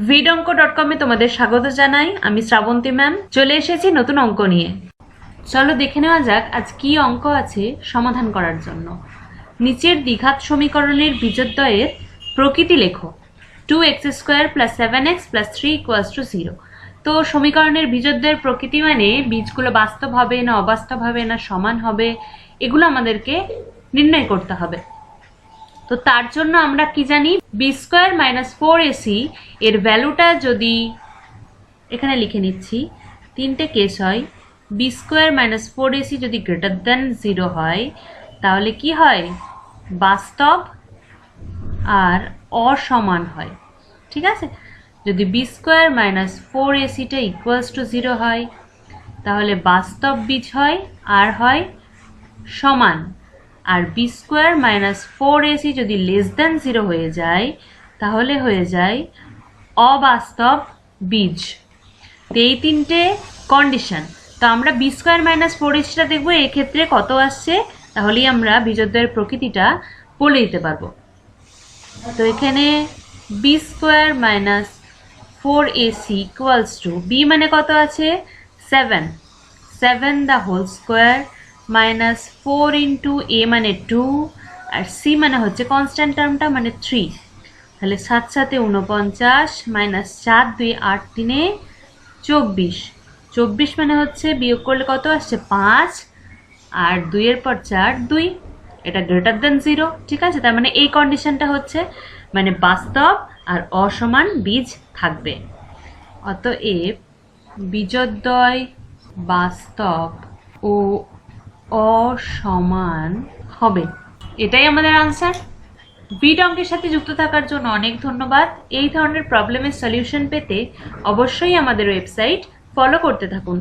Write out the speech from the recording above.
vidonko.com এ তোমাদের স্বাগত জানাই। আমি শ্রাবন্তী ম্যাম চলে এসেছি নতুন অঙ্ক নিয়ে। চলো দেখে নেওয়া যাক আজ কি অঙ্ক আছে সমাধান করার জন্য। নিচের দ্বিঘাত সমীকরণের বীজদ্বয়ের প্রকৃতি লেখো। 2x² + 7x + 3 = 0। তো সমীকরণের বীজদ্বয়ের প্রকৃতি মানে বীজগুলো বাস্তব হবে না অবাস্তব হবে না সমান হবে, এগুলো আমাদেরকে নির্ণয় করতে হবে। তো তার জন্য আমরা কি জানি, b² - 4ac এর ভ্যালুটা যদি এখানে লিখে নিচ্ছি, তিনটে কেস হয়। b² - 4ac যদি গ্রেটার দ্যান 0 হয় তাহলে কি হয়, বাস্তব আর অসমান হয়। ঠিক আছে, যদি b² - 4ac টা = 0 হয় তাহলে বাস্তব বীজ হয় আর হয় সমান। আর b² - 4ac যদি <0 হয়ে যায় তাহলে হয়ে যায় অবাস্তব বীজ। তো এই তিনটে কন্ডিশন। তো আমরা b² - 4ac টা দেখবো এক্ষেত্রে কত আসছে, তাহলেই আমরা বীজদ্বয়ের প্রকৃতিটা বলে দিতে পারবো। তো এখানে b² - 4ac = b মানে কত আছে 7 the whole square minus 4 into a মানে 2 আর c মানে হচ্ছে কনস্ট্যান্ট টার্মটা মানে 3। তাহলে 7 × 7 = 49 - 4 2 8 3 24। 24 মানে হচ্ছে বিয়োগ করলে কত আসছে 5 আর 2 এর পর 4 2, এটা গ্রেটার দ্যান 0। ঠিক আছে, তার মানে এই কন্ডিশনটা হচ্ছে মানে বাস্তব আর অসমান বীজ থাকবে। অতএব বীজদ্বয় বাস্তব ও অসমান হবে, এটাই আমাদের আনসার। বিট অঙ্কের সাথে যুক্ত থাকার জন্য অনেক ধন্যবাদ। এই ধরনের প্রবলেমের সলিউশন পেতে অবশ্যই আমাদের ওয়েবসাইট ফলো করতে থাকুন।